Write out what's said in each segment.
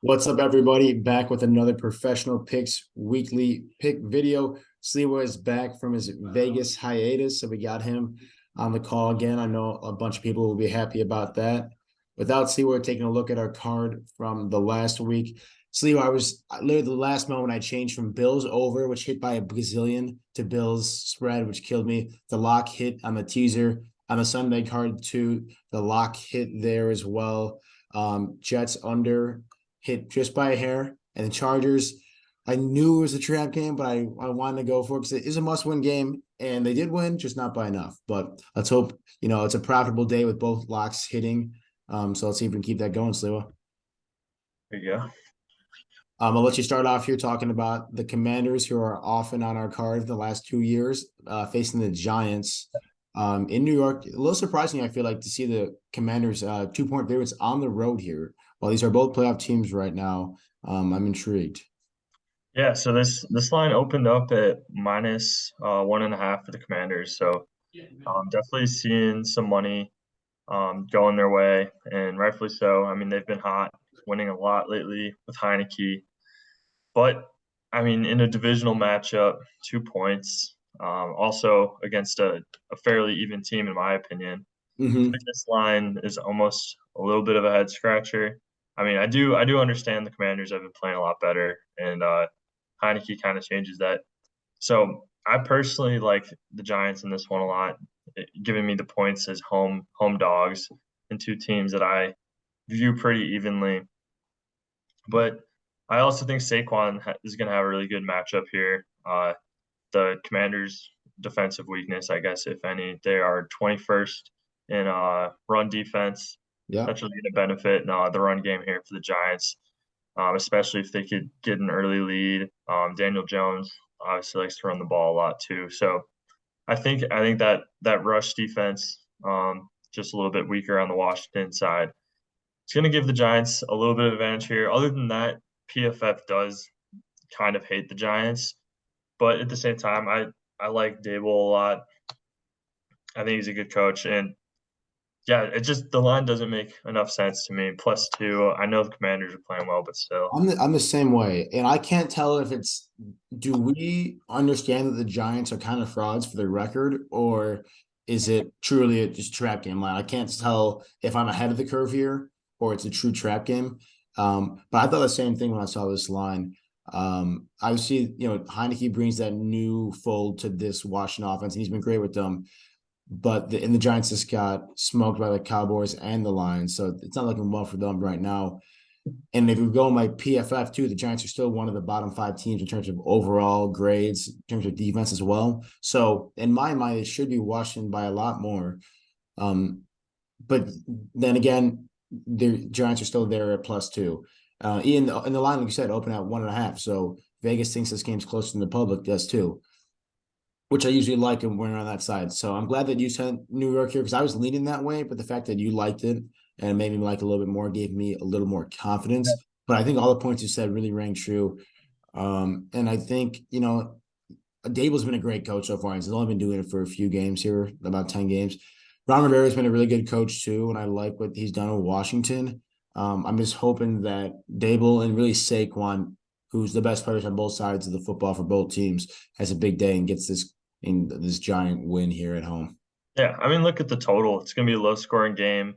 What's up, everybody? Back with another professional picks weekly pick video. Sliwa is back from his Vegas hiatus, so we got him on the call again. I know a bunch of people will be happy about that. Without Sliwa, taking a look at our card from the last week. Sliwa, I was literally the last moment I changed from Bills over, which hit by a bazillion, to Bills spread, which killed me. The lock hit on the teaser on the Sunday card too. The lock hit there as well. Jets under hit just by a hair. And the Chargers, I knew it was a trap game, but I wanted to go for it because it is a must-win game, and they did win, just not by enough. But let's hope, it's a profitable day with both locks hitting. So let's see if we can keep that going, Sliwa. There you go. I'll let you start off here talking about the Commanders, who are often on our card the last 2 years, facing the Giants in New York. A little surprising, I feel like, to see the Commanders 2-point favorites on the road here. While these are both playoff teams right now, I'm intrigued. Yeah, so this line opened up at minus 1.5 for the Commanders. So definitely seeing some money going their way, and rightfully so. I mean, they've been hot, winning a lot lately with Heineke. But I mean, in a divisional matchup, 2 points, also against a fairly even team, in my opinion. I Mm-hmm. think this line is almost a little bit of a head scratcher. I mean, I do understand the Commanders have been playing a lot better, and Heineke kind of changes that. So I personally like the Giants in this one a lot, giving me the points as home dogs and two teams that I view pretty evenly. But I also think Saquon is going to have a really good matchup here. The Commanders' defensive weakness, I guess, if any, they are 21st in run defense. Yeah. That's really going to benefit the run game here for the Giants, especially if they could get an early lead. Daniel Jones obviously likes to run the ball a lot too. So I think that rush defense, just a little bit weaker on the Washington side. It's going to give the Giants a little bit of advantage here. Other than that, PFF does kind of hate the Giants, but at the same time, I like Dable a lot. I think he's a good coach, and yeah, it just the line doesn't make enough sense to me. Plus two, I know the Commanders are playing well, but still. I'm the same way, and I can't tell if it's do we understand that the Giants are kind of frauds for their record, or is it truly a just trap game line? I can't tell if I'm ahead of the curve here or it's a true trap game. But I thought the same thing when I saw this line. I see, Heineke brings that new fold to this Washington offense, and he's been great with them. But the Giants just got smoked by the Cowboys and the Lions, so it's not looking well for them right now. And if you go in my PFF too, the Giants are still one of the bottom five teams in terms of overall grades, in terms of defense as well. So in my mind, it should be Washington by a lot more. But then again, the Giants are still there at +2. In the line, like you said, open at 1.5. So Vegas thinks this game's closer than the public does too, which I usually like when we're on that side. So I'm glad that you sent New York here because I was leaning that way, but the fact that you liked it and it made me like a little bit more gave me a little more confidence. But I think all the points you said really rang true. And I think, Dable's been a great coach so far. He's only been doing it for a few games here, about 10 games. Ron Rivera's been a really good coach too, and I like what he's done in Washington. I'm just hoping that Dable and really Saquon, who's the best players on both sides of the football for both teams, has a big day and gets this giant win here at home. Yeah, I mean, look at the total. It's going to be a low-scoring game,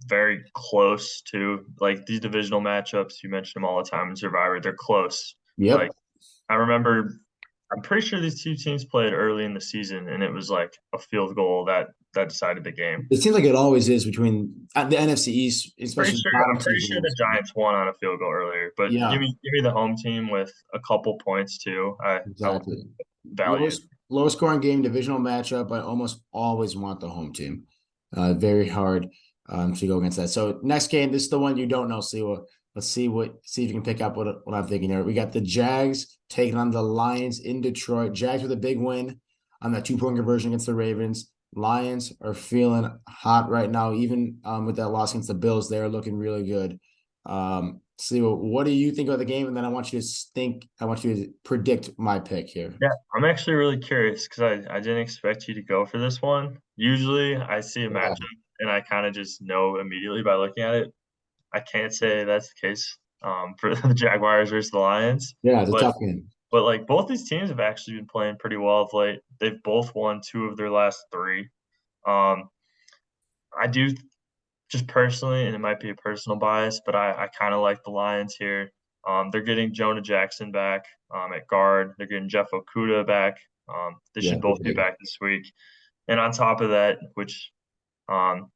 very close to like these divisional matchups. You mention them all the time in Survivor. They're close. Like Yep. I remember, I'm pretty sure these two teams played early in the season, and it was like a field goal that decided the game. It seems like it always is between the NFC East, Pretty especially the sure bottom I'm pretty teams in sure the the NFC. Giants won on a field goal earlier, but give Yeah, me give me the home team with a couple points too. I would exactly. value. Lowest scoring game, divisional matchup. I almost always want the home team. Very hard to go against that. So next game, this is the one you don't know, Siwa. Let's see if you can pick up what I'm thinking here. We got the Jags taking on the Lions in Detroit. Jags with a big win on that 2-point conversion against the Ravens. Lions are feeling hot right now, even with that loss against the Bills. They're looking really good. Siwa, what do you think about the game? And then I want you to predict my pick here. Yeah, I'm actually really curious because I didn't expect you to go for this one. Usually, I see a Yeah. matchup and I kind of just know immediately by looking at it. I can't say that's the case for the Jaguars versus the Lions. Yeah, it's a But tough game. like both these teams have actually been playing pretty well of late. They've both won two of their last three. Um, I do just personally, and it might be a personal bias, but I kind of like the Lions here. They're getting Jonah Jackson back at guard. They're getting Jeff Okudah back. They Yeah, should both be big. back this week. And on top of that, which um,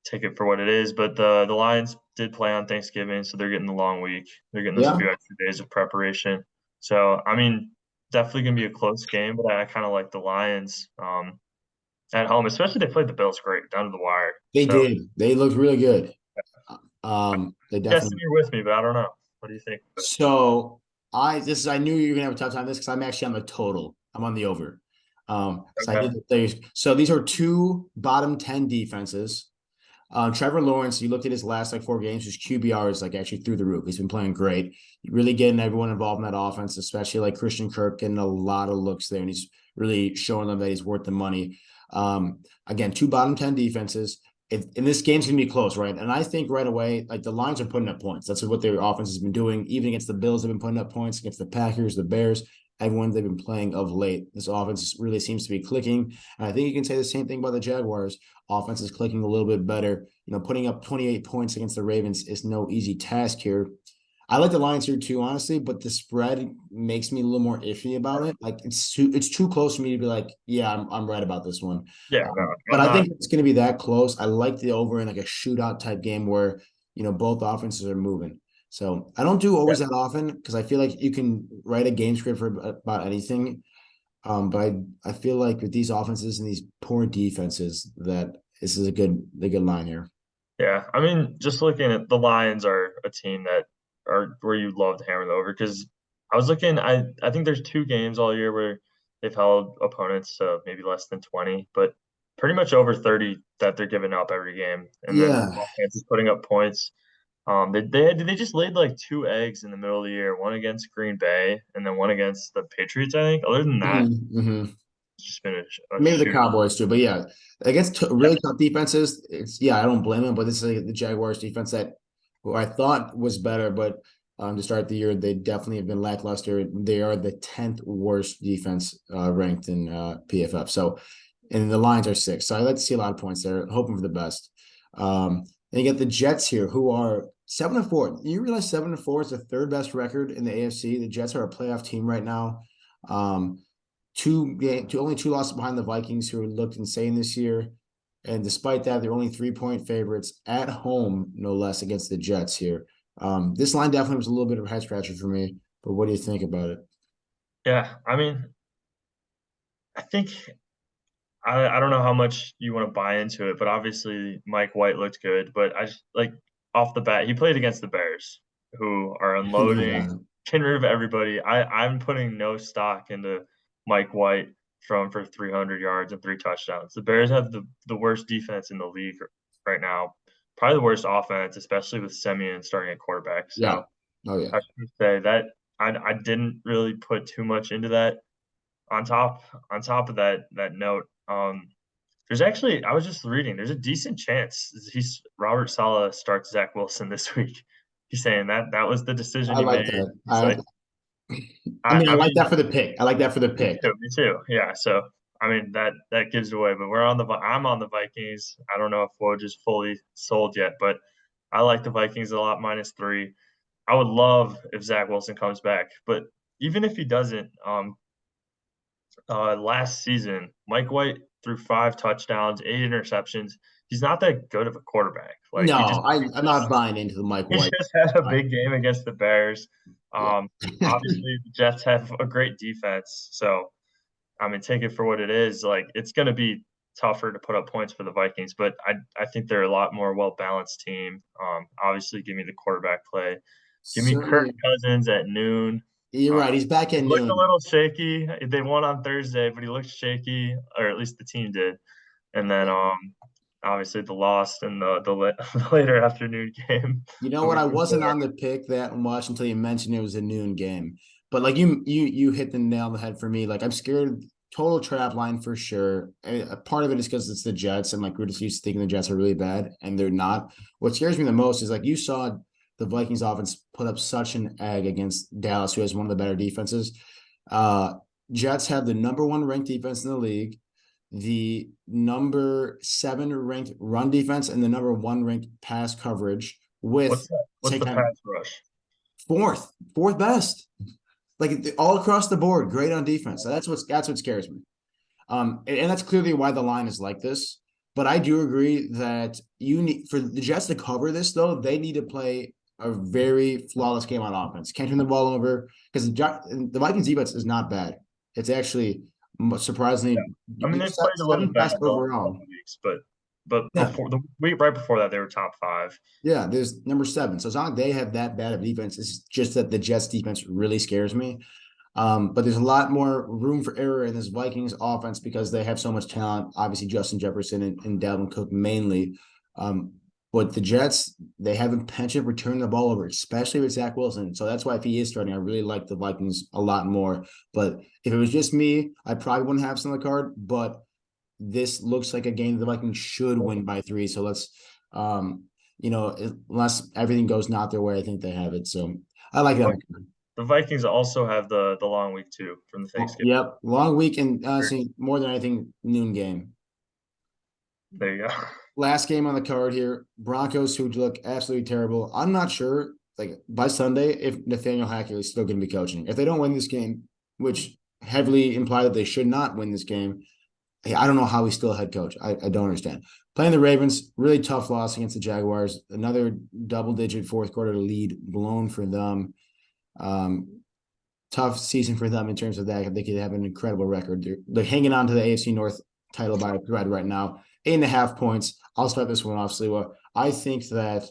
take it for what it is, but the Lions did play on Thanksgiving, so they're getting the long week. They're getting those Yeah, few extra days of preparation. So I mean, definitely gonna be a close game, but I kind of like the Lions at home, especially they played the Bills great down to the wire. they So did. They looked really good. They guessing definitely. you're with me, but I don't know. What do you think? So I knew you were gonna have a tough time with this because I'm actually on the total. I'm on the over. So I Okay. did the things. So these are two bottom 10 defenses. Trevor Lawrence, you looked at his last like 4 games, his QBR is like actually through the roof. He's been playing great. Really getting everyone involved in that offense, especially like Christian Kirk getting a lot of looks there, and he's really showing them that he's worth the money. Again, two bottom 10 defenses. And this game's gonna be close, right? And I think right away, like the Lions are putting up points. That's what their offense has been doing. Even against the Bills, they've been putting up points against the Packers, the Bears, everyone they've been playing of late. This offense really seems to be clicking. And I think you can say the same thing about the Jaguars. Offense is clicking a little bit better. Putting up 28 points against the Ravens is no easy task here. I like the Lions here too, honestly, but the spread makes me a little more iffy about it. Like it's too close for me to be like, yeah, I'm right about this one. Yeah, no, But I'm I not. think it's going to be that close. I like the over in like a shootout type game where both offenses are moving. So I don't do Yeah, overs that often because I feel like you can write a game script for about anything. But I feel like with these offenses and these poor defenses, that this is a good line here. yeah. I mean, just looking at the Lions are a team that are where you love to hammer the over because I was looking. I think there's two games all year where they've held opponents to maybe less than 20, but pretty much over 30 that they're giving up every game, and then Yeah. offense is putting up points. They just laid like two eggs in the middle of the year, one against Green Bay and then one against the Patriots, I think. Other than that, Mm-hmm. it's just been a Maybe the shoot. Cowboys too, but yeah, against Yeah, really tough defenses, I don't blame them. But this is like the Jaguars defense that who I thought was better, but to start the year, they definitely have been lackluster. They are the 10th worst defense ranked in PFF. So, and the Lions are 6th. So I like to see a lot of points there, hoping for the best. And you get the Jets here, who are 7-4. You realize 7-4 is the third best record in the AFC. The Jets are a playoff team right now. Um, only two losses behind the Vikings, who looked insane this year. And despite that, they're only 3-point favorites at home, no less, against the Jets here. This line definitely was a little bit of a head scratcher for me. But what do you think about it? yeah. I mean, I think I don't know how much you want to buy into it, but obviously Mike White looked good. But I just like off the bat, he played against the Bears, who are No unloading, doubt. getting rid of everybody. I'm putting no stock into Mike White for 300 yards and 3 touchdowns. The Bears have the worst defense in the league right now, probably the worst offense, especially with Simeon starting at quarterback. Yeah. So Oh yeah. I should say that I didn't really put too much into that. On top of that note, there's actually I was just reading. There's a decent chance he's Robert Saleh starts Zach Wilson this week. He's saying that was the decision I he like made. that. He's like, I mean, I I like mean, that for the pick. I like that for the me pick. too, me too. Yeah. So I mean that gives it away. But I'm on the Vikings. I don't know if Woj is fully sold yet, but I like the Vikings a lot -3. I would love if Zach Wilson comes back, but even if he doesn't, last season, Mike White threw 5 touchdowns, 8 interceptions. He's not that good of a quarterback. Like he No, just he I'm not just buying into the Mike he White. just had a big game against the Bears. Yeah. Obviously the Jets have a great defense, so I mean take it for what it is. Like it's going to be tougher to put up points for the Vikings, but I think they're a lot more well balanced team. Obviously, give me the quarterback play. Give me Kirk Certainly. Cousins at noon. You're right. He's back He at looked a noon. little shaky. They won on Thursday, but he looked shaky, or at least the team did. And then, obviously the loss in the later afternoon game. You know The what? week I wasn't before. on the pick that much until you mentioned it was a noon game. But like you hit the nail on the head for me. Like I'm scared. Total trap line for sure. A part of it is because it's the Jets, and like we're just used to thinking the Jets are really bad, and they're not. What scares me the most is like you saw the Vikings offense put up such an egg against Dallas, who has one of the better defenses. Uh, Jets have the number one ranked defense in the league, the number 7 ranked run defense, and the number 1 ranked pass coverage with What's that? What's take the time pass rush? fourth best. Like all across the board, great on defense. So that's what scares me. And that's clearly why the line is like this. But I do agree that you need for the Jets to cover this, though, they need to play a very flawless game on offense. Can't turn the ball over because the Vikings defense is not bad. It's actually surprisingly I mean, they've played a little 7th bad best the last couple overall. of weeks, but Yeah, before the week right before that, they were top five. yeah. There's number 7, so it's not like they have that bad of defense. It's just that the Jets defense really scares me. But there's a lot more room for error in this Vikings offense because they have so much talent. Obviously, Justin Jefferson and Dalvin Cook mainly. Um, but the Jets, they have a penchant for turning the ball over, especially with Zach Wilson. So that's why if he is starting, I really like the Vikings a lot more. But if it was just me, I probably wouldn't have some on the card. But this looks like a game the Vikings should win by 3. So let's, unless everything goes not their way, I think they have it. So I like that. The Vikings also have the long week too from the Thanksgiving. Yep, long week and honestly, more than anything, noon game. There you go. Last game on the card here, Broncos, who look absolutely terrible. I'm not sure, like by Sunday, if Nathaniel Hackett is still going to be coaching. If they don't win this game, which heavily imply that they should not win this game, I don't know how he's still a head coach. I don't understand. Playing the Ravens, really tough loss against the Jaguars. Another double-digit fourth quarter lead blown for them. Tough season for them in terms of that. They could have an incredible record. They're hanging on to the AFC North title by a thread right now. 8.5 points. I'll start this one off, Sliwa. I think that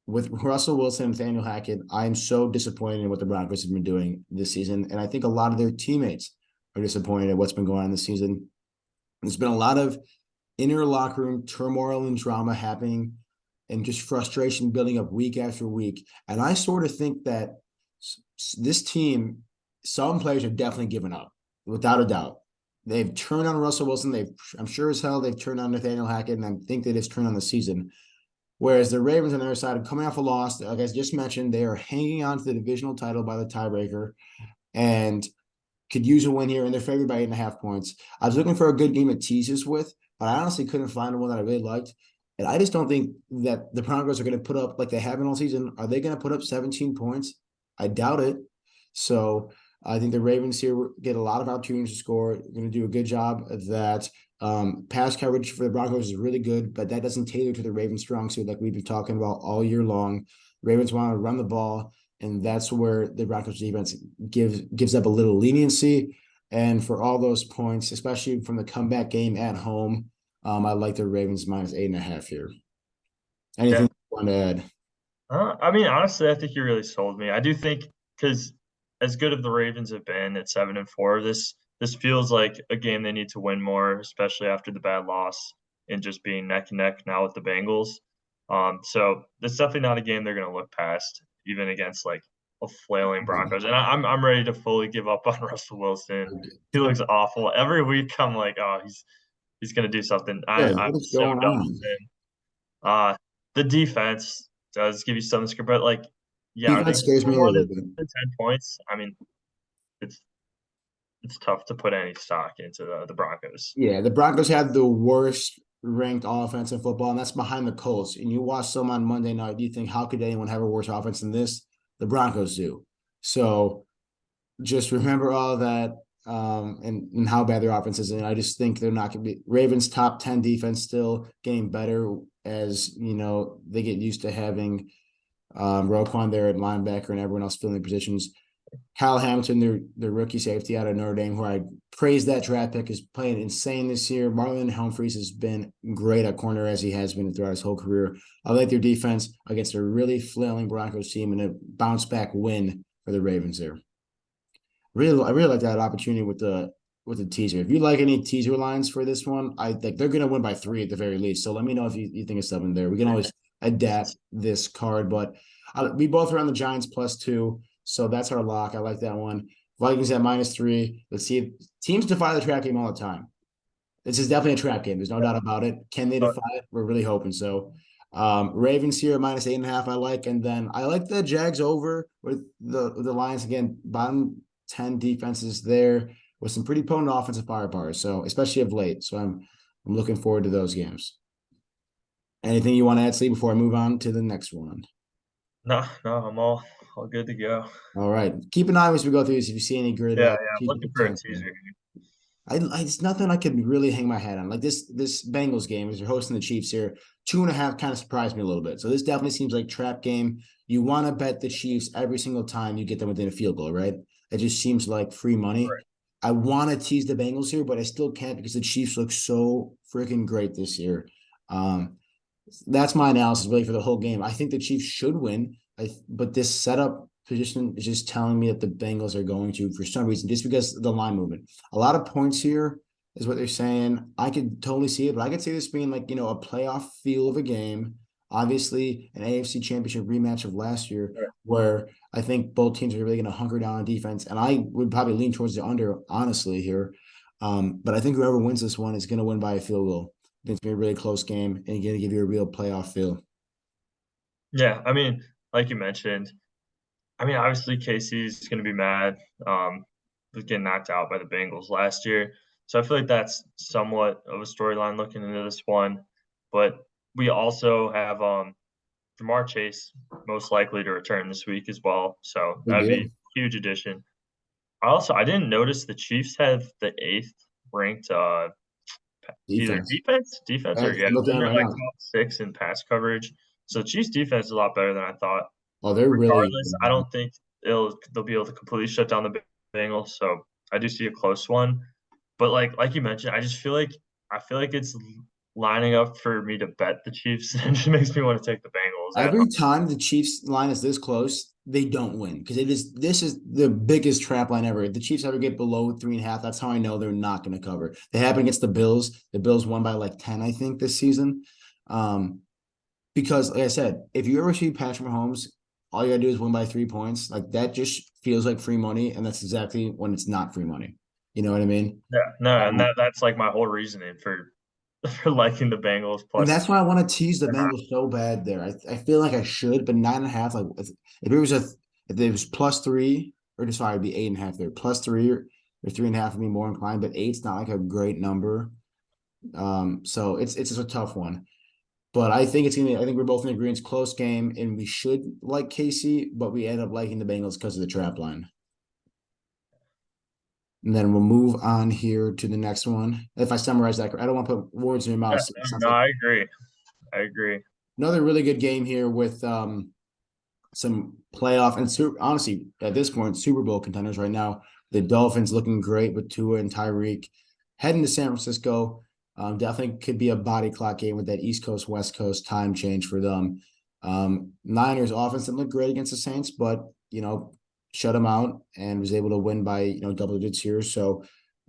with Russell Wilson and Nathaniel Hackett, I'm so disappointed in what the Broncos have been doing this season. And I think a lot of their teammates are disappointed at what's been going on this season. There's been a lot of inner locker room turmoil and drama happening and just frustration building up week after week. And I sort of think that this team, some players have definitely given up, without a doubt. They've turned on Russell Wilson. I'm sure as hell they've turned on Nathaniel Hackett, and I think they just turned on the season. Whereas the Ravens on the other side are coming off a loss. Like I just mentioned, they are hanging on to the divisional title by the tiebreaker and could use a win here, and they're favored by 8.5 points. I was looking for a good game to tease this with, but I honestly couldn't find one that I really liked. And I just don't think that the Broncos are going to put up, like they haven't all season, are they going to put up 17 points? I doubt it. So I think the Ravens here get a lot of opportunities to score. They're going to do a good job of that. Pass coverage for the Broncos is really good, but that doesn't tailor to the Ravens' strong suit like we've been talking about all year long. Ravens want to run the ball, and that's where the Broncos defense gives up a little leniency. And for all those points, especially from the comeback game at home, I like the Ravens minus 8.5 here. Anything Yeah. you want to add? I mean, honestly, I think you really sold me. I do think because as good as the Ravens have been at 7-4, this feels like a game they need to win more, especially after the bad loss and just being neck and neck now with the Bengals. So it's definitely not a game they're going to look past, even against like a flailing Broncos. And I'm ready to fully give up on Russell Wilson. He looks awful every week. I'm like, oh, he's going to do something. Yeah, I'm what is so going done on? with him. The defense does give you some script, but like, yeah, are they Defense going to scares me a more little than bit. 10 points? I mean, it's it's tough to put any stock into the Broncos. Yeah, the Broncos have the worst ranked offense in football, and that's behind the Colts. And you watch them on Monday night, you think, how could anyone have a worse offense than this? The Broncos do. So just remember all of that and how bad their offense is. And I just think they're not going to be Ravens top 10 defense still getting better as, they get used to having Roquan there at linebacker and everyone else filling their positions. Kyle Hamilton, their rookie safety out of Notre Dame, who I praise that draft pick, is playing insane this year. Marlon Humphreys has been great at corner as he has been throughout his whole career. I like their defense against a really flailing Broncos team and a bounce back win for the Ravens there. I really like that opportunity with the teaser. If you like any teaser lines for this one, I think they're gonna win by 3 at the very least. So let me know if you think of something there. We can always adapt this card, but we both are on the Giants +2. So that's our lock. I like that one. Vikings at -3. Let's see. Teams defy the trap game all the time. This is definitely a trap game. There's no doubt about it. Can they defy it? We're really hoping so. Ravens here -8.5. I like, and then I like the Jags over with the Lions again. Bottom 10 defenses there with some pretty potent offensive firepower. So especially of late. So I'm looking forward to those games. Anything you want to add, Lee, before I move on to the next one? No, no, I'm all good to go. All right. Keep an eye as we go through this. If you see any good Yeah, yeah, I'm cheeky looking for a potential. teaser. It's nothing I could really hang my hat on. Like this Bengals game, as you're hosting the Chiefs here, 2.5 kind of surprised me a little bit. So this definitely seems like trap game. You want to bet the Chiefs every single time you get them within a field goal, right? It just seems like free money. Right. I want to tease the Bengals here, but I still can't because the Chiefs look so freaking great this year. Um, that's my analysis really for the whole game. I think the Chiefs should win, but this setup position is just telling me that the Bengals are going to, for some reason, just because of the line movement. A lot of points here is what they're saying. I could totally see it, but I could see this being like, a playoff feel of a game. Obviously, an AFC championship rematch of last year, Right. where I think both teams are really going to hunker down on defense. And I would probably lean towards the under, honestly, here. But I think whoever wins this one is going to win by a field goal. It's gonna be a really close game and gonna give you a real playoff feel. Yeah, I mean, like you mentioned, I mean, obviously KC's gonna be mad, with getting knocked out by the Bengals last year. So I feel like that's somewhat of a storyline looking into this one. But we also have Jamar Chase most likely to return this week as well. So Big that'd be deal. a huge addition. I didn't notice the Chiefs have the eighth ranked either Defense. defense or yeah, I'm looking then at it they're right like now. top six in pass coverage. So the Chiefs defense is a lot better than I thought. Oh, they're really Regardless, I don't think they'll be able to completely shut down the Bengals. So I do see a close one. But like you mentioned, I feel like it's lining up for me to bet the Chiefs. It just makes me want to take the Bengals at home. every time the Chiefs line is this close, they don't win because this is the biggest trap line ever. If the Chiefs ever get below 3.5, that's how I know they're not going to cover. They happened against the Bills. The Bills won by like 10, I think, this season. Um, because like I said, if you ever see Patrick Mahomes, all you gotta do is win by 3 points. Like that just feels like free money, and that's exactly when it's not free money. You know what I mean? Yeah, no, and Um, that's like my whole reasoning for for liking the Bengals and plus that's why I want to tease the Bengals so bad there. I feel like I should, but 9.5, like if it was if it was +3, or just sorry, it'd be 8.5 there. +3 or 3.5 would be more inclined, but eight's not like a great number. So it's just a tough one. But I think it's gonna be, I think we're both in agreement. It's a close game, and we should like KC, but we end up liking the Bengals because of the trap line. And then we'll move on here to the next one. If I summarize that, I don't want to put words in your mouth. yeah, So it sounds no, like I agree. I agree. another really good game here with some playoff and honestly at this point Super Bowl contenders right now. The Dolphins looking great with Tua and Tyreek. Heading to San Francisco, definitely could be a body clock game with that East Coast West Coast time change for them. Niners offense didn't look great against the Saints, but shut them out and was able to win by double digits here. So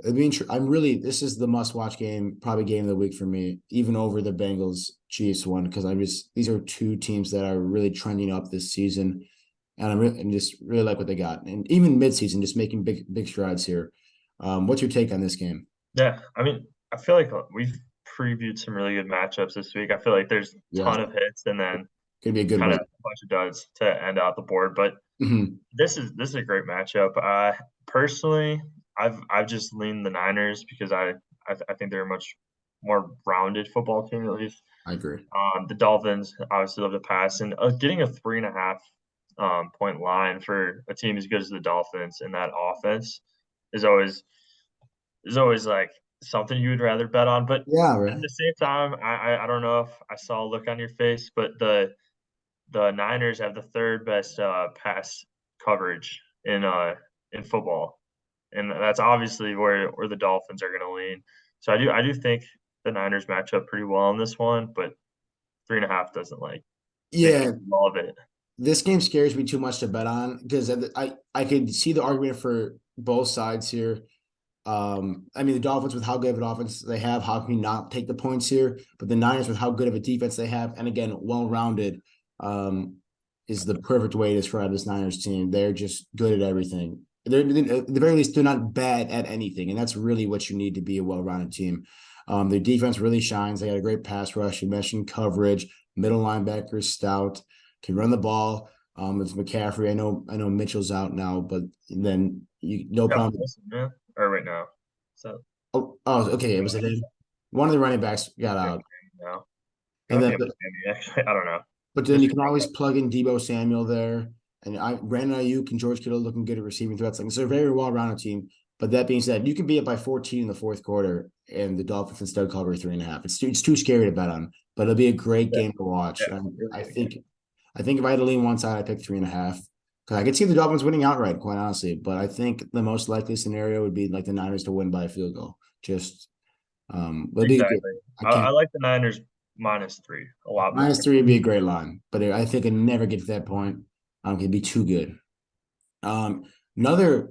I mean, I'm really, this is the must watch game, probably game of the week for me, even over the Bengals Chiefs one, because these are two teams that are really trending up this season. And and just really like what they got. And even midseason, just making big strides here. What's your take on this game? Yeah, I mean, I feel like we've previewed some really good matchups this week. I feel like there's a Yeah, ton of hits and then could be a good kind of week. a bunch of duds to end out the board. But Mhm. this is a great matchup. Personally, I've just leaned the Niners because I think they're a much more rounded football team at least. I agree. The Dolphins obviously love to pass, and getting a 3.5 point line for a team as good as the Dolphins in that offense is always like something you would rather bet on. But Yeah, at right. the same time, I don't know if I saw a look on your face, but the Niners have the third best pass coverage in football, and that's obviously where the Dolphins are going to lean. So I do think the Niners match up pretty well in this one, but 3.5 doesn't like make me Yeah, love it. this game scares me too much to bet on because I could see the argument for both sides here. I mean, the Dolphins with how good of an offense they have, how can you not take the points here? But the Niners with how good of a defense they have, and again, well-rounded, um, is the perfect way to describe this Niners team. They're just good at everything. At the very least, they're not bad at anything, and that's really what you need to be a well-rounded team. Their defense really shines. They had a great pass rush. You mentioned coverage, Middle linebacker is stout, can run the ball. It's McCaffrey. I know Mitchell's out now, but then you no Yeah, problem. Wilson, yeah. Or right now. So Oh, okay. It was him. One of the running backs got yeah, out, now. I and think then it was Sammy, actually. I don't know. but then you Just can always plug in Debo Samuel there, and Brandon Ayuk and George Kittle looking good at receiving threats. Like, it's a very well-rounded team. But that being said, you can be up by 14 in the fourth quarter, and the Dolphins instead cover 3.5. It's too scary to bet on, but it'll be a great yeah, game to watch. yeah, And really I good game. think I think if I had to lean one side, I pick 3.5 because I could see the Dolphins winning outright, quite honestly. But I think the most likely scenario would be like the Niners to win by a field goal. Just it'll be a good. Exactly. I I can't like the Niners -3 a lot more. -3 would be a great line, but I think it never get to that point. It'd be too good. Um, Another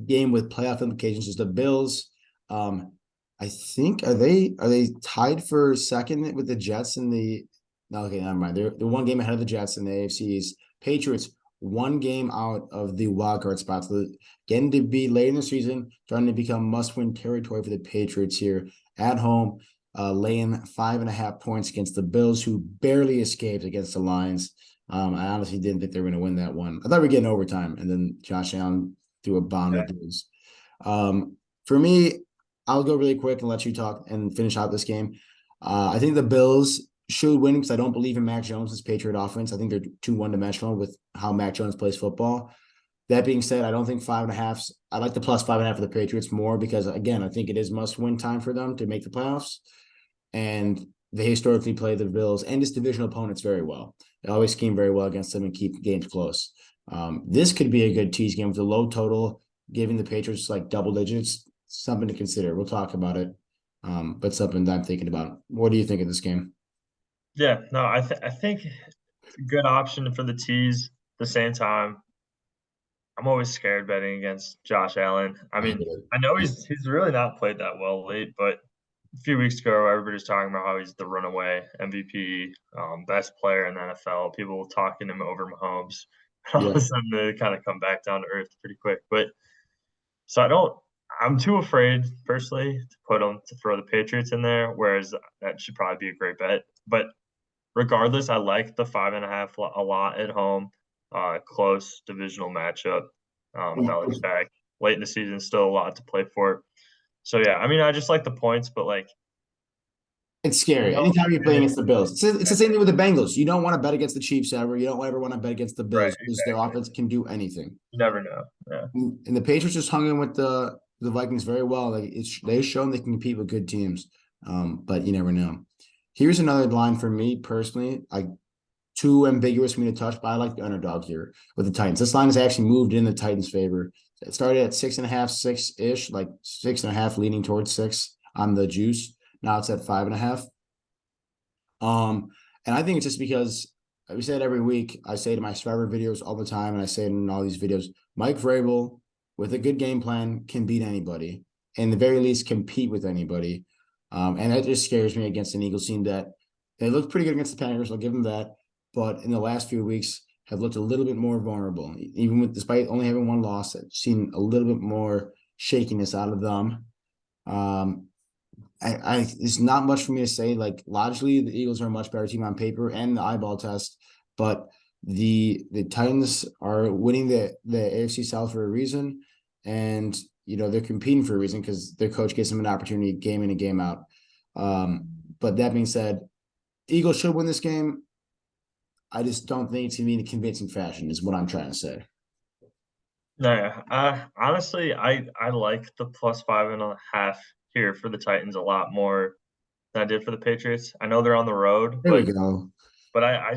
game with playoff implications is the Bills. I think are they tied for second with the Jets in the no, okay, never mind. They're one game ahead of the Jets in the AFC's Patriots, one game out of the wild card spots. So getting to be late in the season, starting to become must-win territory for the Patriots here at home, laying 5.5 points against the Bills, who barely escaped against the Lions. I honestly didn't think they were going to win that one. I thought we were getting overtime, and then Josh Allen threw a bomb to Yeah. Bills. For me, I'll go really quick and let you talk and finish out this game. I think the Bills should win because I don't believe in Mac Jones' Patriot offense. I think they're too one-dimensional with how Mac Jones plays football. That being said, I don't think 5.5. I like the plus 5.5 for the Patriots more because, again, I think it is must-win time for them to make the playoffs. And they historically play the Bills and its divisional opponents very well. They always scheme very well against them and keep games close. This could be a good tease game with a low total, giving the Patriots like double digits. Something to consider. We'll talk about it, but something that I'm thinking about. What do you think of this game? Yeah, no, I think it's a good option for the teas. At the same time, I'm always scared betting against Josh Allen. I I hate mean, it. I know he's really not played that well late, but a few weeks ago, everybody's talking about how he's the runaway MVP, best player in the NFL. People talking him over Mahomes. All of Yeah, a sudden, they kind of come back down to earth pretty quick. But so I'm too afraid personally to put him to throw the Patriots in there, whereas that should probably be a great bet. But regardless, I like the 5.5 a lot at home. Close divisional matchup. Belichick late in the season, still a lot to play for. So yeah, I mean, I just like the points, but like it's you scary. know, Anytime you're playing it, against the Bills, it's the same thing with the Bengals. You don't want to bet against the Chiefs ever. You don't ever want to bet against the right, Bills because their exactly. offense can do anything. You never know. Yeah, And the Patriots just hung in with the Vikings very well. Like they've shown they can compete with good teams, but you never know. Here's another line for me personally. Like too ambiguous for me to touch, but I like the underdog here with the Titans. This line has actually moved in the Titans' favor. It started at 6.5, 6-ish, like 6.5, leaning towards 6 on the juice. Now it's at 5.5. And I think it's just because we say it every week. I say it in my Survivor videos all the time, and I say it in all these videos. Mike Vrabel, with a good game plan, can beat anybody, and the very least compete with anybody. And that just scares me against an Eagles team that they looked pretty good against the Packers. I'll give them that, but in the last few weeks have looked a little bit more vulnerable, even with despite only having one loss. I've seen a little bit more shakiness out of them. Um, it's not much for me to say. Like logically, the Eagles are a much better team on paper and the eyeball test, but the Titans are winning the AFC South for a reason, and they're competing for a reason because their coach gives them an opportunity game in and game out. But that being said, the Eagles should win this game. I just don't think it's gonna be in a convincing fashion, is what I'm trying to say. no, yeah. Honestly, I like the +5.5 here for the Titans a lot more than I did for the Patriots. I know they're on the road, There we go. but I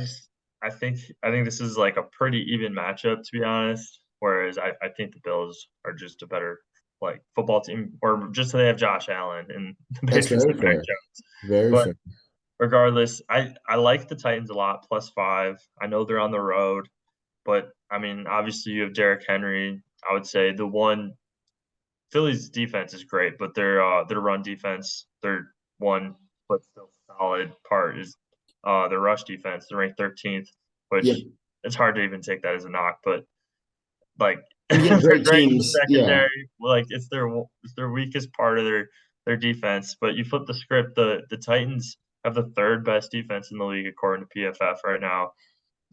think this is like a pretty even matchup to be honest. Whereas I think the Bills are just a better like football team, or just so they have Josh Allen and the That's Patriots very have Mac fair. Jones. Very But fair. regardless, I like the Titans a lot +5. I know they're on the road, but I mean obviously you have Derrick Henry. I would say the one Philly's defense is great, but their run defense, their one but still solid part is their rush defense. They're ranked 13th, Yep. which it's hard to even take that as a knock, but like And you get they're great great in the teams. Yeah. secondary. Like it's their weakest part of their defense. But you flip the script, the Titans. have the third best defense in the league according to PFF right now.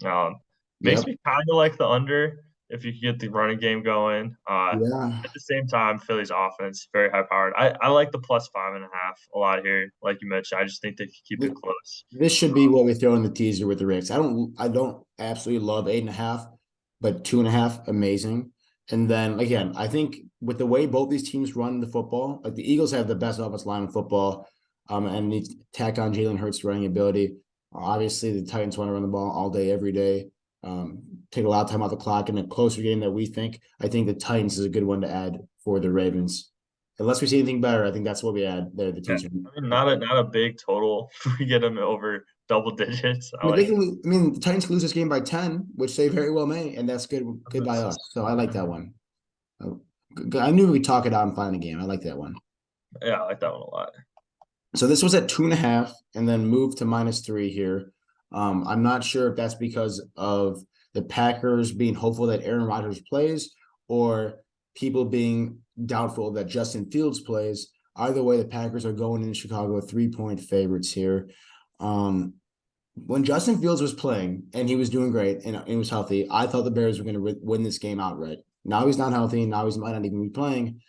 Um, Makes Yep. me kind of like the under if you could get the running game going. Yeah. At the same time, Philly's offense very high powered. I like the plus 5.5 a lot here. Like you mentioned, I just think they can keep it Th- close. This should be what we throw in the teaser with the Ricks. I don't absolutely love 8.5, but 2.5, amazing. And then again, I think with the way both these teams run the football, like the Eagles have the best offensive line in football, and need to tack on Jalen Hurts' running ability. Obviously, the Titans want to run the ball all day, every day. Take a lot of time off the clock in a closer game that we think. I think the Titans is a good one to add for the Ravens. Unless we see anything better, I think that's what we add there, the Yeah, teaser. I mean not a big total. We get them over double digits. I I mean, they like can. I mean, the Titans can lose this game by 10, which they very well may, and that's good. Good by this. us. So I like that one. I knew we could talk it out and find a game. I like that one. Yeah, I like that one a lot. So this was at 2.5, and then moved to -3 here. I'm not sure if that's because of the Packers being hopeful that Aaron Rodgers plays, or people being doubtful that Justin Fields plays. Either way, the Packers are going in Chicago 3-point favorites here. Um, when Justin Fields was playing and he was doing great and he was healthy, I thought the Bears were going to win this game outright. Now he's not healthy. Now he might not even be playing,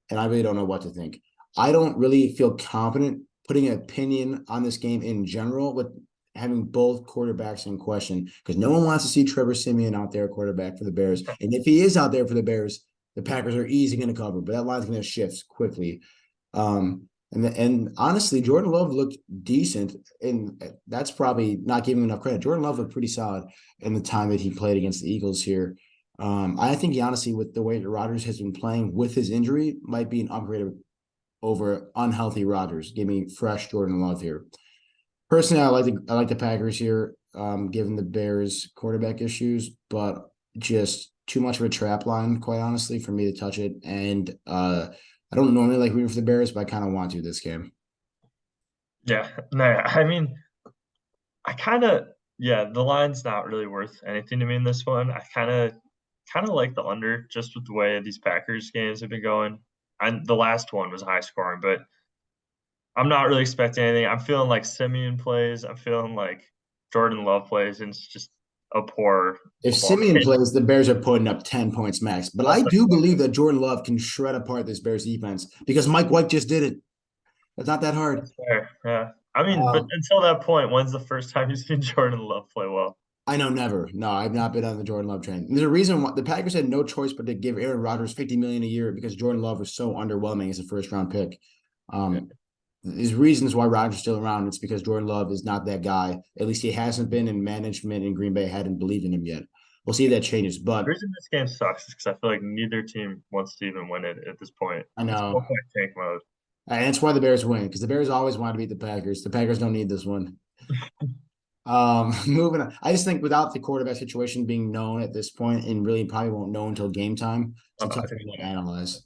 and I really don't know what to think. I don't really feel confident putting an opinion on this game in general with having both quarterbacks in question, because no one wants to see Trevor Siemian out there, quarterback for the Bears. And if he is out there for the Bears, the Packers are easy going to cover, but that line's going to shift quickly. And honestly, Jordan Love looked decent, and that's probably not giving him enough credit. Jordan Love looked pretty solid in the time that he played against the Eagles here. I think he honestly, with the way that Rodgers has been playing with his injury, might be an upgrade over unhealthy Rodgers. Give me fresh Jordan Love here. Personally, I like the Packers here, given the Bears quarterback issues, but just too much of a trap line, quite honestly, for me to touch it. And I don't normally like rooting for the Bears, but I kind of want to this game. Yeah, no, I mean, I kind of yeah, the line's not really worth anything to me in this one. I kind of like the under just with the way these Packers games have been going. And the last one was high scoring, but I'm not really expecting anything. I'm feeling like Simeon plays. I'm feeling like Jordan Love plays, and it's just a poor If football Simeon game. plays, the Bears are putting up 10 points max. But I do believe that Jordan Love can shred apart this Bears defense because Mike White just did it. It's not that hard. That's fair. Yeah. I mean, but Um, until that point, when's the first time you've seen Jordan Love play well? I know never. No, I've not been on the Jordan Love train. There's a reason why the Packers had no choice but to give Aaron Rodgers 50 million a year because Jordan Love was so underwhelming as a first round pick. Yeah. There's reasons why Rodgers still around. It's because Jordan Love is not that guy. At least he hasn't been, in management in Green Bay hadn't believed in him yet. We'll see if that changes. The But reason this game sucks is because I feel like neither team wants to even win it at this point. I It's know. both like tank mode. And that's why the Bears win, because the Bears always want to beat the Packers. The Packers don't need this one. Moving on. I just think without the quarterback situation being known at this point, and really probably won't know until game time, it's a tough I think thing to analyze.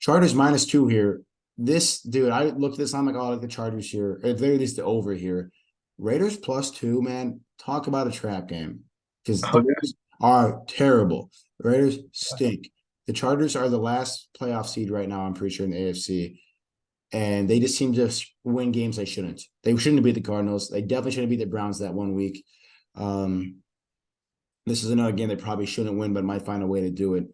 Chargers -2 here. This dude, I looked at this. I'm like, oh, I like the Chargers here. At very least the over here. Raiders +2, man. Talk about a trap game, because the okay. Raiders are terrible. The Raiders stink. The Chargers are the last playoff seed right now, I'm pretty sure, in the AFC. And they just seem to win games they shouldn't. They shouldn't beat the Cardinals. They definitely shouldn't beat the Browns that one week. Um, this is another game they probably shouldn't win, but might find a way to do it.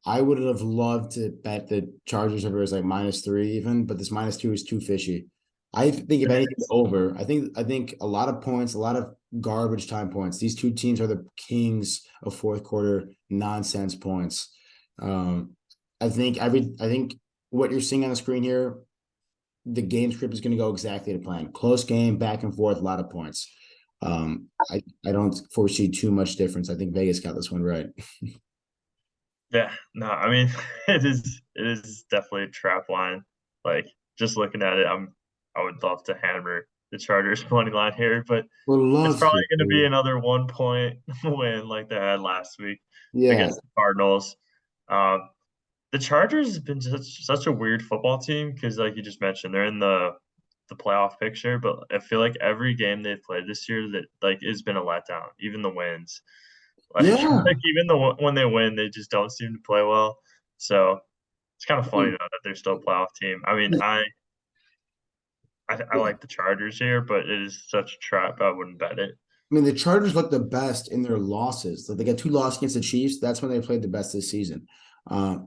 I would have loved to bet the Chargers over as like -3 even, but this -2 is too fishy. I think if It anything is. over, I think a lot of points, a lot of garbage time points. These two teams are the kings of fourth quarter nonsense points. Um, I think what you're seeing on the screen here, the game script is going to go exactly to plan. Close game, back and forth, a lot of points. I don't foresee too much difference. I think Vegas got this one right. Yeah. No, I mean it is definitely a trap line. Like just looking at it, I would love to hammer the Chargers money line here, but Would it's love probably to, gonna be dude. another 1 point win like they had last week Yeah, against the Cardinals. Um, the Chargers have been such a weird football team because, like you just mentioned, they're in the playoff picture, but I feel like every game they've played this year that like has been a letdown, even the wins. Like, yeah. like even the when they win, they just don't seem to play well. So it's kind of I funny mean, though that they're still a playoff team. I mean, I I Yeah. like the Chargers here, but it is such a trap. I wouldn't bet it. I mean, the Chargers look the best in their losses. Like they got two losses against the Chiefs. That's when they played the best this season.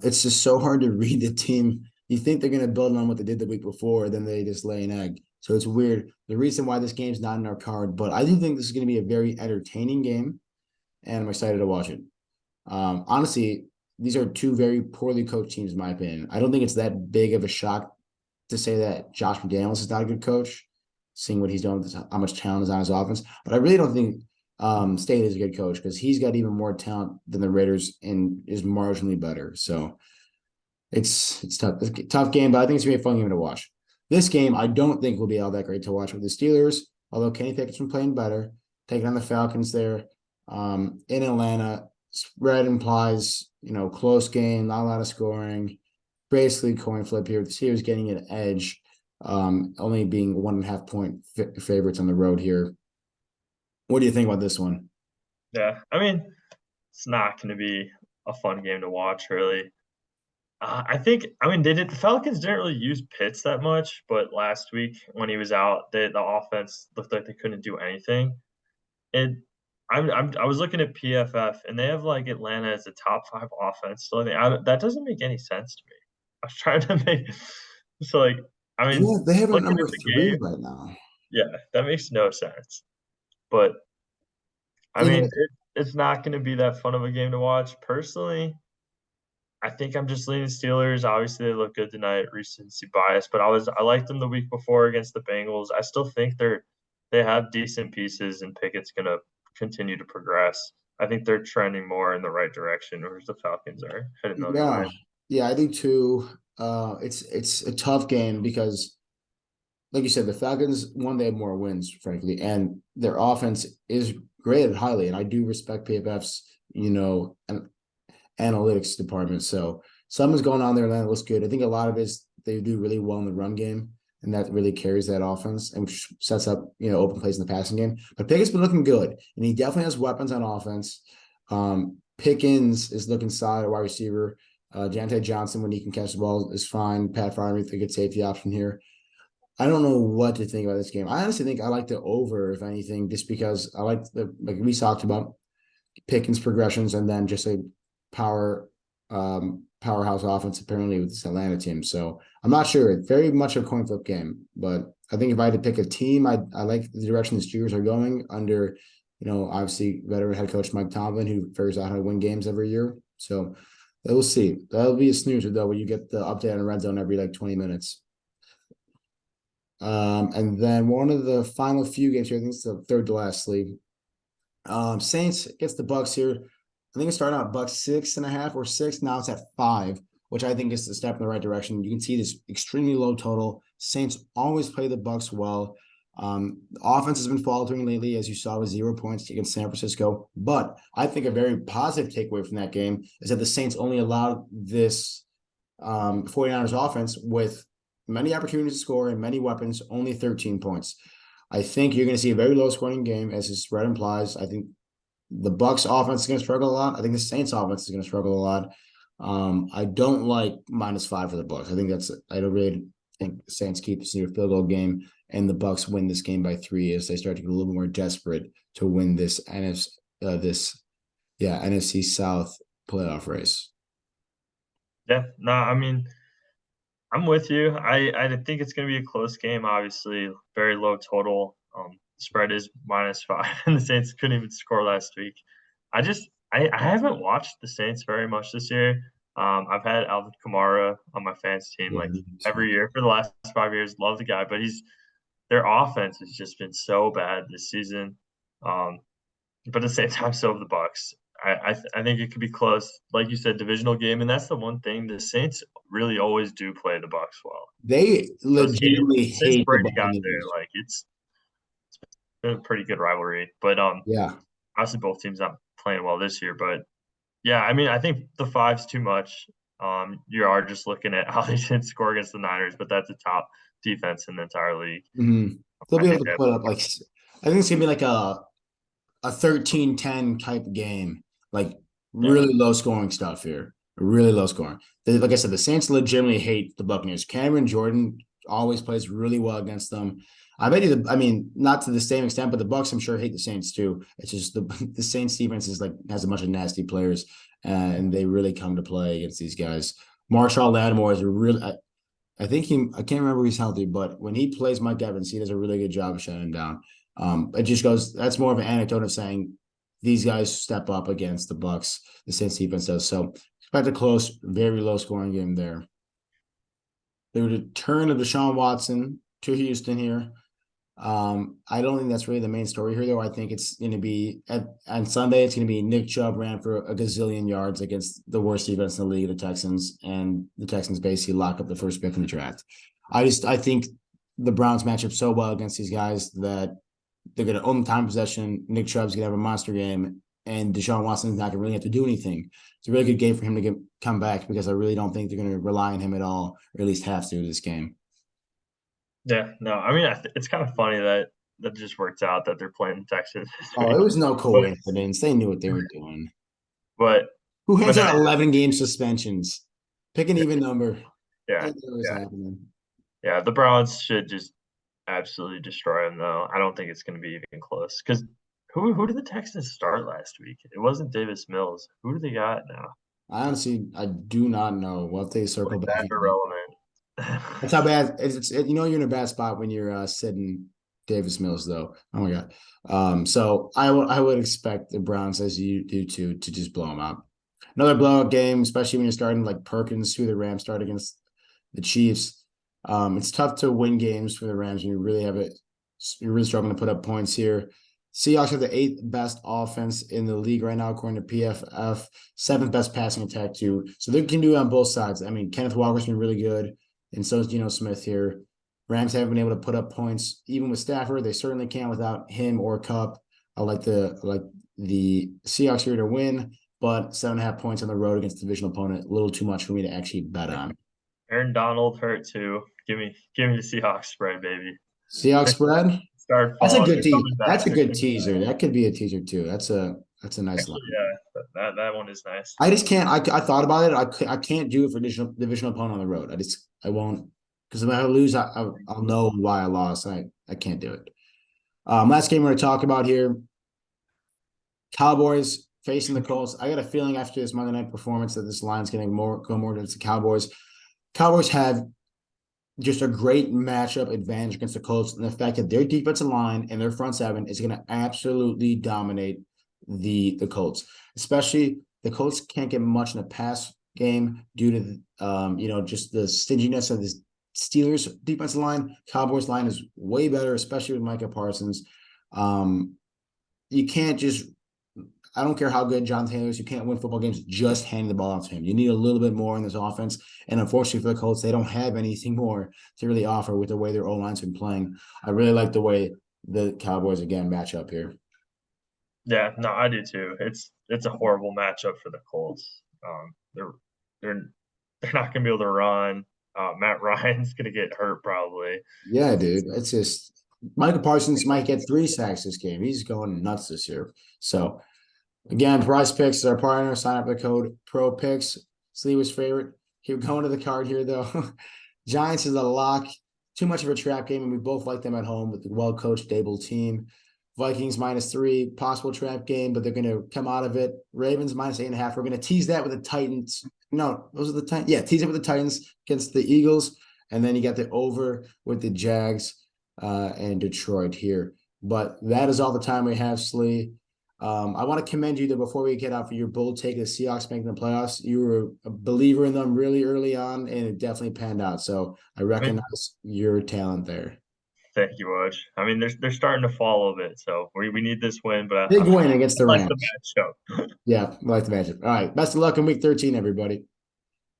It's just so hard to read the team. You think they're going to build on what they did the week before, then they just lay an egg. So it's weird. The reason why this game's not in our card, but I do think this is going to be a very entertaining game, and I'm excited to watch it. Honestly, these are two very poorly coached teams, in my opinion. I don't think it's that big of a shock to say that Josh McDaniels is not a good coach, seeing what he's done with how much talent is on his offense. But I really don't think Staley is a good coach because he's got even more talent than the Raiders and is marginally better. So it's tough. It's a tough game, but I think it's gonna be a fun game to watch. This game, I don't think will be all that great to watch with the Steelers, although Kenny Pickett's been playing better, taking on the Falcons there. In Atlanta, spread implies, close game, not a lot of scoring. Basically, coin flip here. The Steelers getting an edge, only being 1.5 point favorites on the road here. What do you think about this one? Yeah, I mean, it's not going to be a fun game to watch, really. I mean, the Falcons didn't really use Pitts that much, but last week when he was out, the offense looked like they couldn't do anything. And I was looking at PFF, and they have like Atlanta as a top 5 offense. So that doesn't make any sense to me. I was trying to make so like I mean, Yeah, they have it at looking at number the 3 game, right now. yeah, that makes no sense. But I You know, mean, it's not going to be that fun of a game to watch. Personally, I think I'm just leaning Steelers. Obviously, they look good tonight, recency bias, but I liked them the week before against the Bengals. I still think they have decent pieces, and Pickett's going to continue to progress. I think they're trending more in the right direction, whereas the Falcons are heading the other yeah, way. yeah, I do too. It's a tough game because, like you said, the Falcons they have more wins, frankly, and their offense is graded highly, and I do respect PFF's, and analytics department. So something's going on there that looks good. I think a lot of it is they do really well in the run game, and that really carries that offense and which sets up open plays in the passing game. But Pickett's been looking good, and he definitely has weapons on offense. Pickens is looking solid at wide receiver. Deontay Johnson, when he can catch the ball, is fine. Pat Freiermuth, a good safety option here. I don't know what to think about this game. I honestly think I like the over, if anything, just because I like like we talked about Pickens progressions and then just a power powerhouse offense apparently with this Atlanta team. So I'm not sure. It's very much a coin flip game, but I think if I had to pick a team, I like the direction the Steelers are going under, obviously veteran head coach Mike Tomlin, who figures out how to win games every year. So we'll see. That'll be a snoozer though when you get the update on red zone every like 20 minutes. And then one of the final few games here, I think it's the third to last sleeve. Saints gets the Bucks here. I think it's starting out Bucks 6.5 or 6. Now it's at 5, which I think is a step in the right direction. You can see this extremely low total. Saints always play the Bucks well. The offense has been faltering lately, as you saw with 0 points against San Francisco. But I think a very positive takeaway from that game is that the Saints only allowed this 49ers offense with many opportunities to score and many weapons, only 13 points. I think you're going to see a very low scoring game, as the spread implies. I think the Bucks offense is going to struggle a lot. I think the Saints offense is going to struggle a lot. I don't like -5 for the Bucks. I don't really think the Saints keep this near field goal game, and the Bucks win this game by 3 as they start to get a little more desperate to win this NFC South playoff race. Yeah, no, I mean, I'm with you. I think it's going to be a close game. Obviously, very low total. Spread is -5, and the Saints couldn't even score last week. I haven't watched the Saints very much this year. I've had Alvin Kamara on my fans team Yeah, like every year for the last 5 years. Love the guy, but their offense has just been so bad this season. But at the same time, so have the Bucks. I think it could be close, like you said, divisional game, and that's the one thing the Saints really always do play the Bucks well. they Those games legitimately since hate the Brady got there, Buccaneers. like it's been a pretty good rivalry. But Yeah, obviously both teams not playing well this year. But yeah, I mean, I think the five's too much. You are just looking at how they didn't score against the Niners, but that's a top defense in the entire league. they'll I be able think to that put up like I think it's gonna be like a 13-10 type game, like yeah, really low scoring stuff here. Really low scoring. Like I said, the Saints legitimately hate the Buccaneers. Cameron Jordan always plays really well against them. I bet you I mean, not to the same extent, but the Bucks I'm sure hate the Saints too. It's just the Saints defense is like has a bunch of nasty players, and they really come to play against these guys. Marshall Lattimore is a real. I think I can't remember if he's healthy, but when he plays Mike Evans, he does a really good job of shutting him down. It just goes. That's more of an anecdote of saying these guys step up against the Bucks. The Saints defense does. So expect a close, very low scoring game there. The return of Deshaun Watson to Houston here. I don't think that's really the main story here, though. I think it's going to be on Sunday. It's going to be Nick Chubb ran for a gazillion yards against the worst defense in the league, the Texans, and the Texans basically lock up the first pick in the draft. I think the Browns match up so well against these guys that they're going to own time possession. Nick Chubb's going to have a monster game, and Deshaun Watson's not going to really have to do anything. It's a really good game for him to come back because I really don't think they're going to rely on him at all, or at least have to this game. Yeah, no, I mean, it's kind of funny that that just works out that they're playing Texas this Oh, it week. was no But coincidence. They knew what they were doing. but Who but hands no, out 11 game suspensions? Pick an even number. yeah, It was yeah, happening. yeah. The Browns should just absolutely destroy them, though. I don't think it's going to be even close. Because who did the Texans start last week? It wasn't Davis Mills. Who do they got now? I do not know what they circle Like back. that irrelevant. That's how bad you know you're in a bad spot when you're sitting Davis Mills though. Oh my god. So I would expect the Browns as you do to just blow them out. Another blowout game, especially when you're starting like Perkins, who the Rams start against the Chiefs. It's tough to win games for the Rams when you really have it. You're really struggling to put up points here. Seahawks have the eighth best offense in the league right now, according to PFF. Seventh best passing attack too. So they can do it on both sides. I mean, Kenneth Walker's been really good, and so is Geno Smith here. Rams haven't been able to put up points even with Stafford. They certainly can't without him or Cup. I like the Seahawks here to win, but 7.5 points on the road against a divisional opponent, a little too much for me to actually bet on. Aaron Donald hurt too. Give me the Seahawks spread, baby. Seahawks They're spread. start That's a falling. good They're tease. coming back. That's a They're good coming teaser. back. That could be a teaser too. That's a nice line. Actually, yeah, that one is nice. I just can't. I thought about it. I can't do it for divisional opponent on the road. I won't because if I lose, I'll know why I lost. I can't do it. Last game we're going to talk about here: Cowboys facing the Colts. I got a feeling after this Monday night performance that this line's going to go more against the Cowboys. Cowboys have just a great matchup advantage against the Colts, and the fact that their defensive line and their front seven is going to absolutely dominate the Colts. Especially the Colts can't get much in the pass game due to just the stinginess of the Steelers defensive line. Cowboys line is way better, especially with Micah Parsons. You can't just I don't care how good John Taylor is. You can't win football games just handing the ball off to him. You need a little bit more in this offense. And unfortunately for the Colts, they don't have anything more to really offer with the way their O-line's been playing. I really like the way the Cowboys, again, match up here. Yeah, no, I do too. It's a horrible matchup for the Colts. They're they're not gonna be able to run. Matt Ryan's gonna get hurt probably. Yeah, dude. It's just Micah Parsons might get 3 sacks this game. He's going nuts this year. So, again, Prize Picks is our partner. Sign up the code PROPICS. Sleeper's favorite. Keep going to the card here, though. Giants is a lock. Too much of a trap game, and we both like them at home with the well-coached Dable team. Vikings -3, possible trap game, but they're going to come out of it. Ravens -8.5. We're going to tease that with the Titans. No, those are the Titans. Yeah, tease it with the Titans against the Eagles. And then you got the over with the Jags and Detroit here. But that is all the time we have, Slee. I want to commend you that before we get out for your bold take of the Seahawks making the playoffs. You were a believer in them really early on, and it definitely panned out. So I I mean, recognize your talent there. thank you, Woj. I mean, they're starting to fall a bit, so we need this win. But Big win against I the like the Rams. matchup. Yeah, I like the matchup. All right. Best of luck in week 13, everybody.